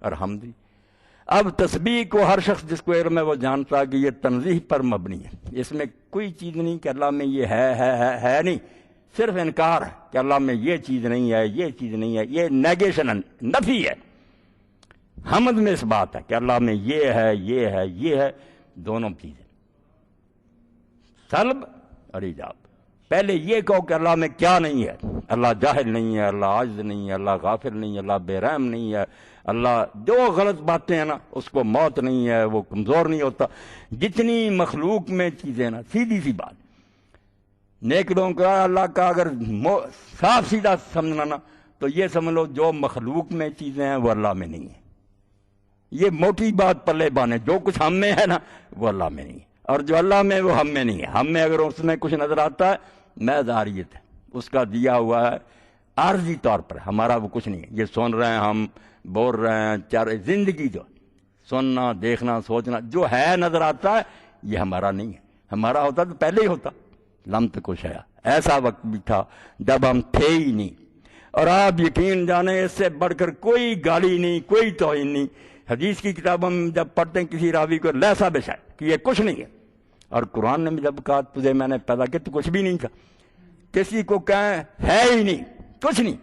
اور حمد بھی۔ اب تسبیح کو ہر شخص جس کو علم ہے وہ جانتا ہے کہ یہ تنزیہ پر مبنی ہے، اس میں کوئی چیز نہیں کہ اللہ میں یہ ہے نہیں، صرف انکار ہے کہ اللہ میں یہ چیز نہیں ہے، یہ چیز نہیں ہے، یہ نیگیشن ہے، نفی ہے۔ حمد میں اس بات ہے کہ اللہ میں یہ ہے، یہ ہے، یہ ہے، دونوں چیزیں، سلب اور ایجاب۔ پہلے یہ کہو کہ اللہ میں کیا نہیں ہے، اللہ جاہل نہیں ہے، اللہ عاجز نہیں ہے، اللہ غافل نہیں ہے، اللہ بے رحم نہیں ہے، اللہ جو غلط باتیں ہیں نا، اس کو موت نہیں ہے، وہ کمزور نہیں ہوتا، جتنی مخلوق میں چیزیں نا، سیدھی سی بات۔ نیک لوگوں کا اللہ کا اگر صاف سیدھا سمجھنا نا تو یہ سمجھ لو جو مخلوق میں چیزیں ہیں وہ اللہ میں نہیں ہیں۔ یہ موٹی بات پلے بانے، جو کچھ ہم میں ہے نا وہ اللہ میں نہیں ہے، اور جو اللہ میں وہ ہم میں نہیں ہے۔ ہم میں اگر اس میں کچھ نظر آتا ہے محض عاریت ہے، اس کا دیا ہوا ہے عارضی طور پر، ہمارا وہ کچھ نہیں ہے۔ یہ سن رہے ہیں ہم، بول رہے ہیں، چار زندگی جو سننا، دیکھنا، سوچنا جو ہے نظر آتا ہے یہ ہمارا نہیں ہے۔ ہمارا ہوتا تو پہلے ہی ہوتا، لم تکن شیئا۔ ایسا وقت بھی تھا جب ہم تھے ہی نہیں، اور آپ یقین جانیں اس سے بڑھ کر کوئی گالی نہیں، کوئی توہین نہیں۔ حدیث کی کتاب ہم جب پڑھتے ہیں کسی راوی کو لیسا بشا کہ یہ کچھ نہیں ہے، اور قرآن نے بھی جب کہا تجھے میں نے پیدا کیا تو کچھ بھی نہیں تھا، کسی کو کہیں ہے ہی نہیں، کچھ نہیں۔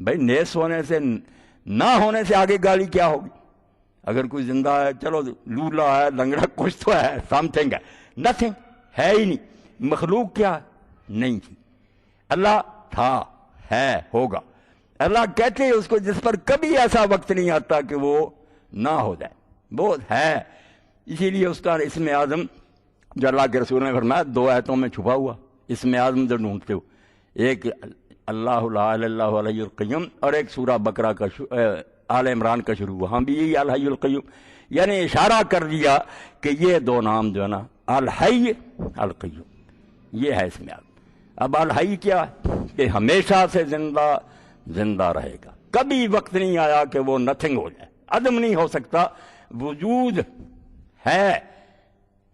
بھائی نیس ہونے سے نہ ہونے سے آگے گالی کیا ہوگی؟ اگر کوئی زندہ ہے چلو لولا ہے، لنگڑا، کچھ تو ہے، سم تھنگ ہے، نتھنگ ہے ہی نہیں۔ مخلوق کیا نہیں تھی، اللہ تھا، ہے، ہوگا۔ اللہ کہتے ہیں اس کو جس پر کبھی ایسا وقت نہیں آتا کہ وہ نہ ہو جائے، وہ ہے۔ اسی لیے اس کا اسم اعظم جو اللہ کے رسول نے فرمایا 2 آیتوں میں چھپا ہوا، اسم اعظم جو ڈھونڈتے ہو، ایک اللہ لا الہ الا هو الحی القیوم، اور ایک سورہ بقرہ کا آل عمران کا شروع، وہاں بھی یہی الحی القیوم، یعنی اشارہ کر دیا کہ یہ 2 نام جو ہے نا الحی القیوم، یہ ہے اسم اعظم۔ اب الحی کیا ہے کہ ہمیشہ سے زندہ رہے گا، کبھی وقت نہیں آیا کہ وہ نتھنگ ہو جائے، عدم نہیں ہو سکتا، وجود ہے،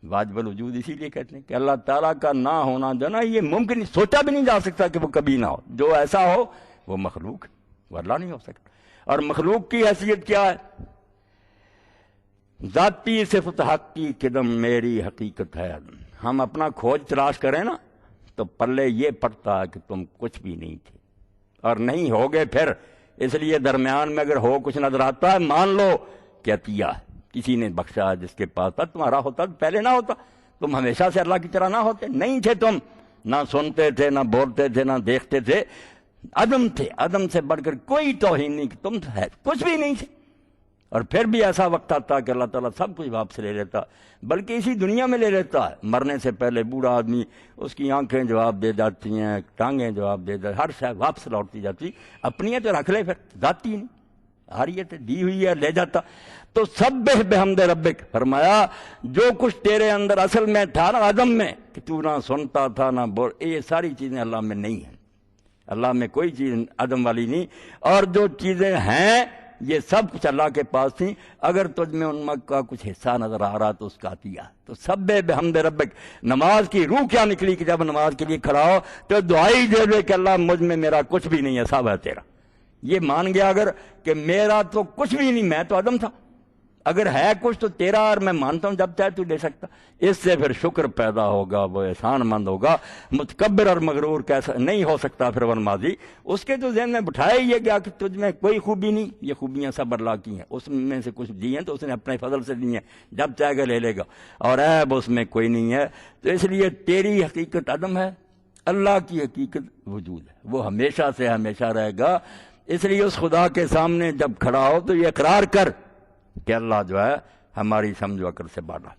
واجب الوجود۔ اسی لیے کہتے ہیں کہ اللہ تعالیٰ کا نہ ہونا جو نا یہ ممکن نہیں، سوچا بھی نہیں جا سکتا کہ وہ کبھی نہ ہو۔ جو ایسا ہو وہ مخلوق، وہ اللہ نہیں ہو سکتا۔ اور مخلوق کی حیثیت کیا ہے؟ ذاتی صفت حق کی قدم میری حقیقت ہے۔ ہم اپنا کھوج تلاش کریں نا تو پلے یہ پڑتا ہے کہ تم کچھ بھی نہیں تھے اور نہیں ہوگے پھر، اس لیے درمیان میں اگر ہو کچھ نظر آتا ہے مان لو کہ عطیہ ہے، کسی نے بخشا، جس کے پاس تھا۔ تمہارا ہوتا تو پہلے نہ ہوتا، تم ہمیشہ سے اللہ کی طرح نہ ہوتے، نہیں تھے تم، نہ سنتے تھے، نہ بولتے تھے، نہ دیکھتے تھے، عدم تھے۔ عدم سے بڑھ کر کوئی توہین نہیں کہ تم ہے کچھ بھی نہیں تھے، اور پھر بھی ایسا وقت آتا کہ اللہ تعالیٰ سب کچھ واپس لے لیتا، بلکہ اسی دنیا میں لے لیتا ہے۔ مرنے سے پہلے بوڑھا آدمی، اس کی آنکھیں جواب دے جاتی ہیں، ٹانگیں جواب دے جاتی، ہر شے واپس لوٹتی جاتی، اپنی ہے تو رکھ لے، پھر ذاتی نہیں، حریت دی ہوئی ہے لے جاتا۔ تو سبح بحمد ربک، فرمایا جو کچھ تیرے اندر اصل میں تھا نا عدم میں، کہ تو نہ سنتا تھا نہ بول، یہ ساری چیزیں اللہ میں نہیں ہیں۔ اللہ میں کوئی چیز عدم والی نہیں، اور جو چیزیں ہیں یہ سب کچھ اللہ کے پاس تھیں۔ اگر تجھ میں ان کا کچھ حصہ نظر آ رہا تو اس کا عطیہ۔ تو سبح بحمد ربک، نماز کی روح کیا نکلی کہ جب نماز کے لیے کھڑا ہو تو دعائی دے دے کہ اللہ مجھ میں میرا کچھ بھی نہیں ہے، سب ہے تیرا۔ یہ مان گیا اگر کہ میرا تو کچھ بھی نہیں، میں تو عدم تھا، اگر ہے کچھ تو تیرا، اور میں مانتا ہوں جب چاہے تو لے سکتا۔ اس سے پھر شکر پیدا ہوگا، وہ احسان مند ہوگا۔ متکبر اور مغرور کیسا نہیں ہو سکتا پھر وہ نمازی، اس کے تو ذہن میں بٹھایا یہ گیا کہ تجھ میں کوئی خوبی نہیں، یہ خوبیاں سب اللہ کی ہیں، اس میں سے کچھ دی ہیں تو اس نے اپنے فضل سے دی ہیں، جب چاہے گا لے لے گا، اور عیب اس میں کوئی نہیں ہے۔ تو اس لیے تیری حقیقت عدم ہے، اللہ کی حقیقت وجود ہے، وہ ہمیشہ سے ہمیشہ رہے گا۔ اس لیے اس خدا کے سامنے جب کھڑا ہو تو یہ اقرار کر کہ اللہ جو ہے ہماری سمجھ و عقل سے بالا۔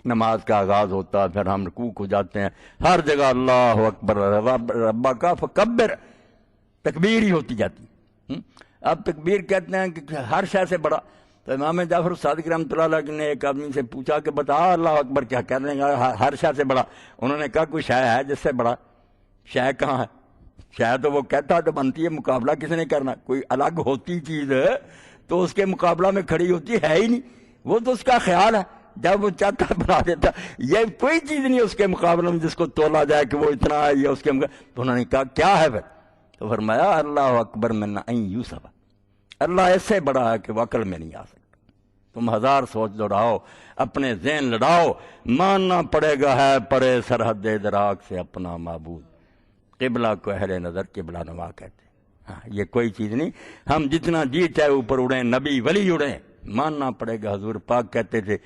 نماز کا آغاز ہوتا ہے، پھر ہم رکوع کو جاتے ہیں، ہر جگہ اللہ اکبر ربا کا فکبر، تکبیر ہی ہوتی جاتی۔ اب تکبیر کہتے ہیں کہ ہر شے سے بڑا۔ تو امام جعفر صادق رحمۃ اللہ علیہ نے ایک آدمی سے پوچھا کہ بتا اللہ اکبر کیا کہنے گا، ہر شے سے بڑا۔ انہوں نے کہا کوئی شے ہے جس سے بڑا؟ شے کہاں ہے؟ شے تو وہ کہتا تو بنتی ہے، مقابلہ کس نے کرنا؟ کوئی الگ ہوتی چیز ہے تو اس کے مقابلہ میں کھڑی ہوتی ہے ہی نہیں، وہ تو اس کا خیال ہے، جب وہ چاہتا بنا دیتا۔ یہ کوئی چیز نہیں اس کے مقابلے میں جس کو تولا جائے کہ وہ اتنا ہے، یہ اس کے تو انہوں نے کہا کیا ہے پھر؟ تو فرمایا اللہ اکبر من ان یوسف، اللہ ایسے بڑا ہے کہ وہ عقل میں نہیں آ سکتا۔ تم ہزار سوچ دوڑاؤ، اپنے ذہن لڑاؤ، ماننا پڑے گا ہے پرے سرحد ادراک سے اپنا معبود۔ قبلہ کو اہل نظر قبلہ نما کہتے ہیں۔ ہاں، یہ کوئی چیز نہیں، ہم جتنا جی چاہے اوپر اڑیں، نبی ولی اڑیں، ماننا پڑے گا۔ حضور پاک کہتے تھے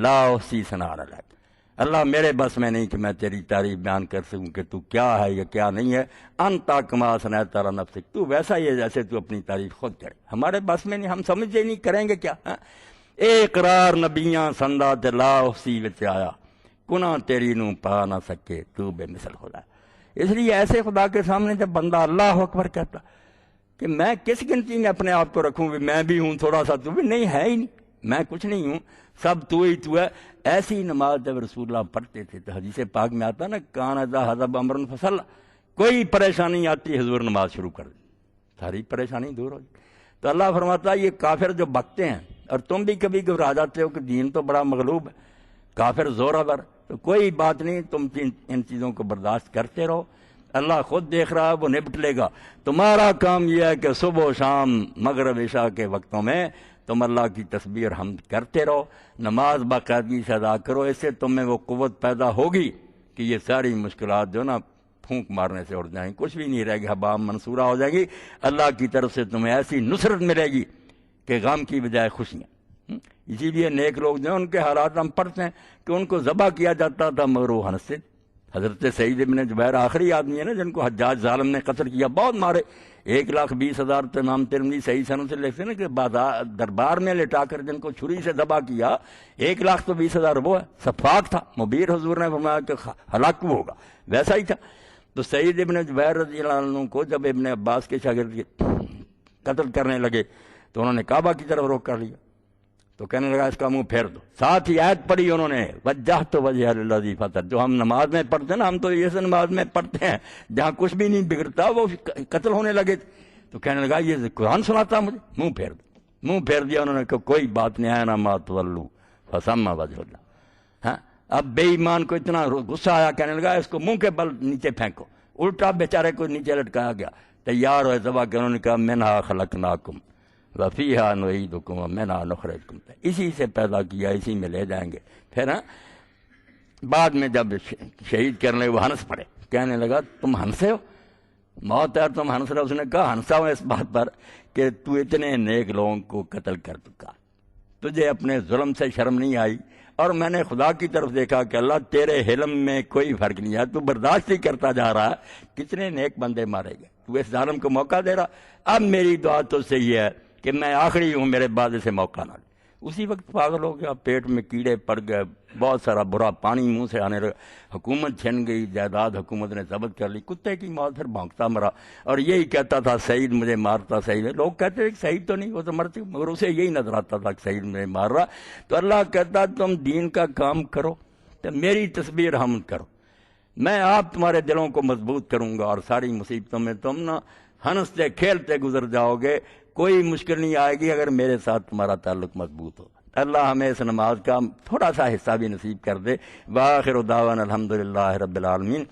لا احصی ثناء علیک، اللہ میرے بس میں نہیں کہ میں تیری تعریف بیان کر سکوں کہ تو کیا ہے یا کیا نہیں ہے۔ انت کما اثنیت علی نفسک، تو ویسا ہی ہے جیسے تو اپنی تعریف خود کرے، ہمارے بس میں نہیں، ہم سمجھتے نہیں، کریں گے کیا؟ اے اقرار نبیاں سندا تے لا احصی وچ آیا، گناہ تیری نو پا نہ سکے، تو بے مثل خدا۔ اس لیے ایسے خدا کے سامنے جب بندہ اللہ اکبر کہتا کہ میں کس گنتی میں اپنے آپ کو رکھوں بھی میں بھی ہوں تھوڑا سا، تو بھی نہیں ہے ہی نہیں، میں کچھ نہیں ہوں، سب تو ہی تو ہے۔ ایسی نماز جب رسول اللہ پڑھتے تھے تو حدیث پاک میں آتا نا کان اذا حضب امرن فصل، کوئی پریشانی آتی حضور نماز شروع کر دی، ساری پریشانی دور ہو گئی۔ تو اللہ فرماتا ہے یہ کافر جو بکتے ہیں، اور تم بھی کبھی گھبرا جاتے ہو کہ دین تو بڑا مغلوب ہے، کافر زورآور، تو کوئی بات نہیں، تم ان چیزوں کو برداشت کرتے رہو، اللہ خود دیکھ رہا ہے، وہ نپٹ لے گا۔ تمہارا کام یہ ہے کہ صبح و شام مغرب عشاء کے وقتوں میں تم اللہ کی تسبیح اور حمد کرتے رہو، نماز باقاعدگی سے ادا کرو، اس سے تم میں وہ قوت پیدا ہوگی کہ یہ ساری مشکلات جو نا پھونک مارنے سے اڑ جائیں، کچھ بھی نہیں رہے گی، حباب منصورہ ہو جائے گی۔ اللہ کی طرف سے تمہیں ایسی نصرت ملے گی کہ غم کی بجائے خوشیاں۔ اسی لیے نیک لوگ جو ہیں ان کے حالات ہم پڑھتے ہیں کہ ان کو ذبح کیا جاتا تھا مگر وہ ہنستے۔ حضرت سعید ابن جبیر آخری آدمی ہے نا جن کو حجاج ظالم نے قتل کیا، بہت مارے، 1,20,000 تو امام ترمذی صحیح سند سے لکھتے ہیں نا کہ دربار میں لٹا کر جن کو چھری سے ذبح کیا، 1,20,000 وہ ہے، سفاک تھا، مبیر حضور نے فرمایا کہ ہلاک ہوگا، ویسا ہی تھا۔ تو سعید ابن جبیر رضی اللہ عنہ کو جب ابن عباس کے شاگرد قتل کرنے لگے تو انہوں نے کعبہ کی طرف رخ کر لیا، تو کہنے لگا اس کا منہ پھیر دو، ساتھ ہی آیت پڑھی انہوں نے وجہت وجہ للذی فطر، جو ہم نماز میں پڑھتے ہیں نا، ہم تو اس نماز میں پڑھتے ہیں جہاں کچھ بھی نہیں بگڑتا، وہ قتل ہونے لگے تھے، تو کہنے لگا یہ قرآن سناتا مجھے، منہ پھیر دو، منہ پھیر دیا انہوں نے کہ کوئی بات نہیں ہے نا ما تولوا فثم وجہ اللہ۔ ہاں، اب بے ایمان کو اتنا غصہ آیا، کہنے لگا اس کو منہ کے بل نیچے پھینکو، الٹا بیچارے کو نیچے لٹکایا گیا، تیار ہوئے ذبح کے، انہوں نے کہا منہا خلقناکم وفیہا نعیدکم ومنہا نخرجکم، اسی سے پیدا کیا، اسی میں لے جائیں گے۔ پھر بعد میں جب شہید کرنے وہ ہنس پڑے، کہنے لگا تم ہنسے ہو، موت ہے تم ہنس رہے ہو؟ اس نے کہا ہنسا ہوں اس بات پر کہ تو اتنے نیک لوگوں کو قتل کر چکا، تجھے اپنے ظلم سے شرم نہیں آئی، اور میں نے خدا کی طرف دیکھا کہ اللہ تیرے حلم میں کوئی فرق نہیں ہے، تو برداشت ہی کرتا جا رہا ہے، کتنے نیک بندے مارے گئے، تو اس ظالم کو موقع دے رہا۔ اب میری دعا تو سے یہ ہے کہ میں آخری ہوں، میرے بعد اسے موقع نہ دے۔ اسی وقت پاگل ہو گیا، پیٹ میں کیڑے پڑ گئے، بہت سارا برا پانی منہ سے آنے لگا، حکومت چھن گئی، جائیداد حکومت نے ضبط کر لی، کتے کی موت، پھر بھونکتا مرا، اور یہی کہتا تھا سعید مجھے مارتا، سعید، لوگ کہتے تھے کہ سعید تو نہیں، وہ تو مرتے، مگر اسے یہی نظر آتا تھا کہ سعید مجھے مار رہا۔ تو اللہ کہتا تم دین کا کام کرو تو میری تسبیح حمد کرو، میں آپ تمہارے دلوں کو مضبوط کروں گا، اور ساری مصیبتوں میں تم نہ ہنستے کھیلتے گزر جاؤ گے، کوئی مشکل نہیں آئے گی اگر میرے ساتھ تمہارا تعلق مضبوط ہو۔ اللہ ہمیں اس نماز کا تھوڑا سا حصہ بھی نصیب کر دے۔ وآخر دعوانا الحمدللہ رب العالمین۔